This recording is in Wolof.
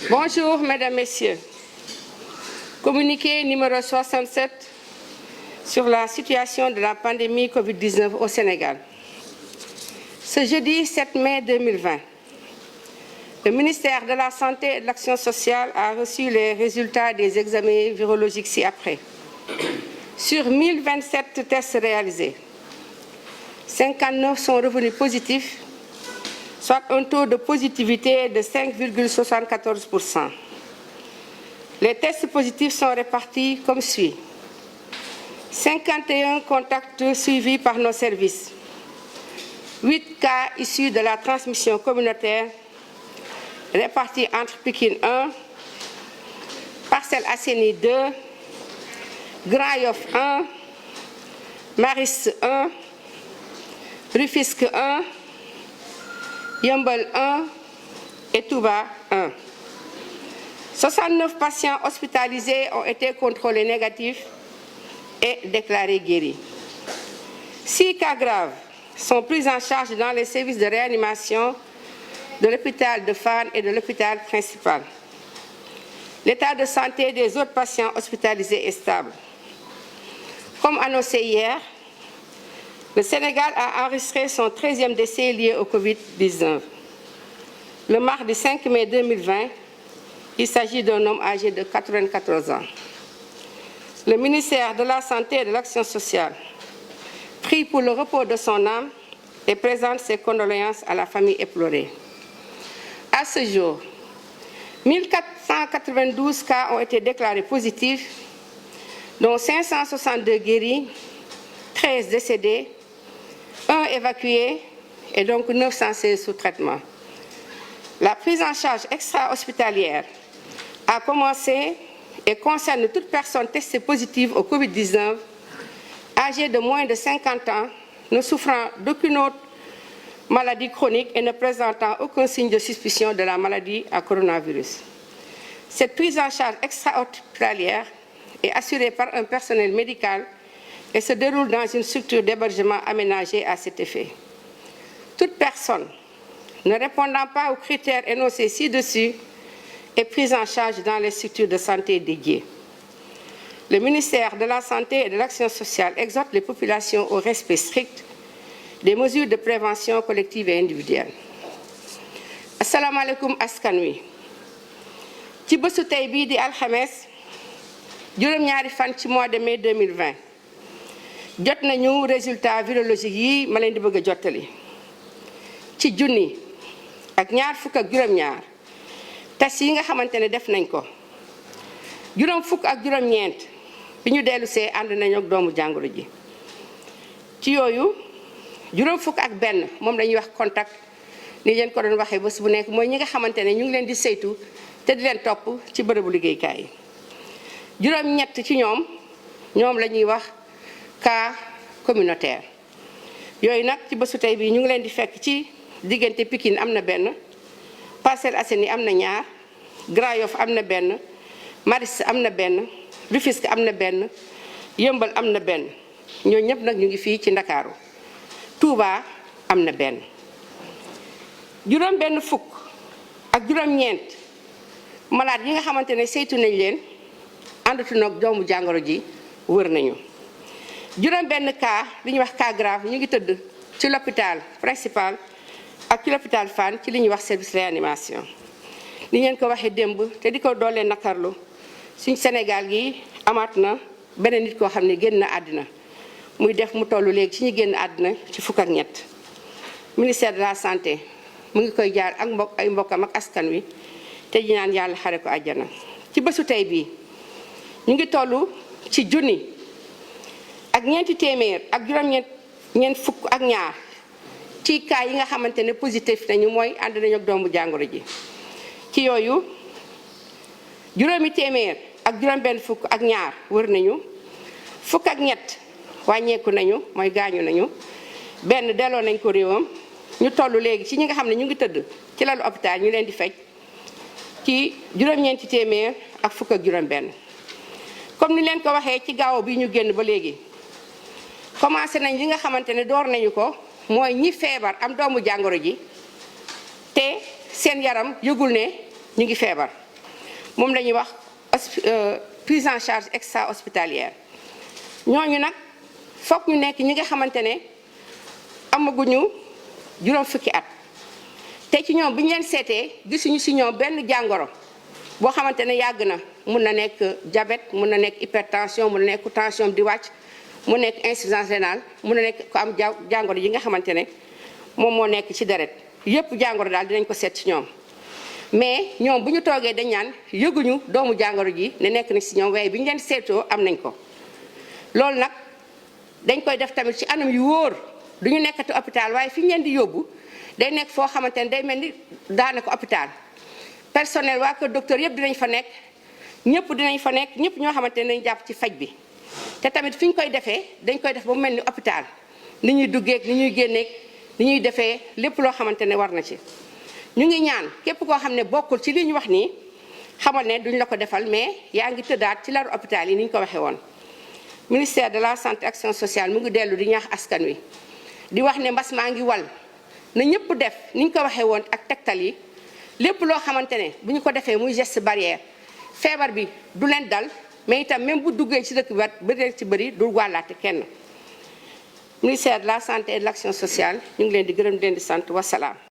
Bonjour, Mesdames, Messieurs. Communiqué numéro 67 sur la situation de la pandémie Covid-19 au Sénégal. Ce jeudi 7 mai 2020, le ministère de la Santé et de l'Action sociale a reçu les résultats des examens virologiques ci-après. Sur 1027 tests réalisés, 59 sont revenus positifs, soit un taux de positivité de 5,74%. Les tests positifs sont répartis comme suit. 51 contacts suivis par nos services, 8 cas issus de la transmission communautaire répartis entre Pikine 1, Parcelles Assainies 2, Grand Yoff 1, Mariste 1, Rufisque 1, Yeumbeul 1 et Touba 1. 69 patients hospitalisés ont été contrôlés négatifs et déclarés guéris. 6 cas graves sont pris en charge dans les services de réanimation de l'hôpital de Fann et de l'hôpital principal. L'état de santé des autres patients hospitalisés est stable. Comme annoncé hier, le Sénégal a enregistré son 13e décès lié au Covid-19. Le mardi 5 mai 2020, il s'agit d'un homme âgé de 94 ans. Le ministère de la Santé et de l'Action sociale prie pour le repos de son âme et présente ses condoléances à la famille éplorée. À ce jour, 1492 cas ont été déclarés positifs, dont 562 guéris, 13 décédés, 1 évacué et donc 916 sous traitement. La prise en charge extra-hospitalière a commencé et concerne toute personne testée positive au Covid-19, âgée de moins de 50 ans, ne souffrant d'aucune autre maladie chronique et ne présentant aucun signe de suspicion de la maladie à coronavirus. Cette prise en charge extra-hospitalière est assurée par un personnel médical et se déroule dans une structure d'hébergement aménagée à cet effet. Toute personne ne répondant pas aux critères énoncés ci-dessus est prise en charge dans les structures de santé dédiées. Le ministère de la Santé et de l'Action sociale exhorte les populations au respect strict des mesures de prévention collective et individuelle. Assalamu alaikum askan wi. Ci bésu tey bii di alxames juróom-ñaari fan ci mois de mai 2020 jot nañu résultat virologique yi ma leen di bëgg a jottali. Ci junni ak ñaar fukk ak juróom-ñaar test yi nga xamante ne def nañ ko juróom fukk ak juróom-ñeent bi ñu dellu see ànd nañu ak doomu jàngoro ji. ci yooyu juróom fukk ak benn moom lañuy wax contact ni leen ko doon waxee bés bu nekk mooy ñi nga xamante ne ñu ngi leen di saytu te di leen topp ci bërëbu liggéeykaay yi. juróom-ñett ci ñoom la ñuy wax cas communautaire yooyu nag ci bésu tey bii ñu ngi leen di fekk ci diggante Pikine am na benn, Parcelles Assainies am na ñaar, Grand Yoff am na benn, Mariste am na benn, Rufisque am na benn, Yeumbeul am na benn. ñooñu ñëpp nag ñu ngi fii ci Ndakaaru. Touba am na benn. juróom benn fukk ak juróom-ñeent malade yi nga xamante ne saytu nañ leen àndatu nag doomu jàngoro ji wër nañu. juróom benn cas li ñuy wax cas grave ñu ngi tëdd ci l'hôpital principal ak ci l'hôpital Fann ci li ñuy wax service réanimation. ni ngeen ko waxee démb te di ko doolee nakarlu suñ Sénégal gi amaat na beneen nit koo xam ne génn na àddina muy def mu tollu léegi ci ñu génn àddina ci fukk ak ñett. ministère de la santé mu ngi koy jaar ak ay mbokkam ak askan wi te ñu naan yàlla xare ko àjjana. ci bésu tey bii ñu ngi toll ci junni ak ñeenti téeméer ak juróom-ñeent fukk ak ñaar ci cas yi nga xamante ne positif nañu mooy ànd nañu ak doomu jàngoro ji. ci yooyu juróomi téeméer ak juróom-benn fukk ak ñaar wër nañu, fukk ak ñett wàññeeku nañu mooy gaañu nañu, benn delloo nañ ko réewam. ñu toll léegi ci ñi nga xam ne ñu ngi tëdd ci lalu hôpital ñu leen di faj ci juróom-ñeenti téeméer ak fukk ak juróom-benn. comme ni leen ko waxee ci gaaw bi ñu génn ba léegi commencé nañ li nga xamante ne door nañu ko mooy ñi feebar am doomu jàngoro ji te seen yaram yëgul ne ñu ngi feebar moom la ñuy wax prise en charge extra hospitalière ñooñu nag foog ñu nekk ñi nga xamante ne amaguñu juróom fukki at te ci ñoom bu ñu leen seetee gisuñu ci ñoom benn jàngoro boo xamante ne yàgg na mun na nekk diabète mun na nekk hypertension mun na nekk tension di wàcc mu nekk insuffisance rénale mun na nekk ko am jàngoro yi nga xamante ne moom moo nekk ci deret yépp jàngoro daal dinañ ko seet ci ñoom mais ñoom bu ñu toogee dañ ñaan yëguñu doomu jàngoro ji ne nekk na ci ñoom waaye bi ñu leen seetoo am nañ ko loolu nag dañ koy def tamit ci anam yu wóor du ñu nekkati hôpital waaye fi ñu leen di yóbbu day nekk foo xamante ne day mel ni daanaka hôpital personnel waa kër docteur yëpp dinañ fa nekk ñëpp dinañ fa nekk ñëpp ñoo xamante ne dañ jàpp ci faj bi te tamit fi ñu koy defee dañ koy def ba mu mel ni hôpital ni ñuy duggeek ni ñuy génneek ni ñuy defee lépp loo xamante ne war na ci ñu ngi ñaan képp koo xam ne bokkul ci li ñu wax nii xamal ne duñ la ko defal mais yaa ngi tëddaat ci laru hôpital yi ni ñu ko waxee woon ministère de la santé action sociale mu ngi dellu di ñaax askan wi di wax ne mbas maa ngi wal na ñëpp def ni ñu ko waxee woon ak tegtal yi lépp loo xamante ne bu ñu ko defee muy geste barrière feebar bi du leen dal mais itam même bu duggee ci dëkk bi ba ci bëri du wàllaate kenn ministère de la santé et de l'action sociale ñu ngi leen di gërëm di leen di sant wasalaam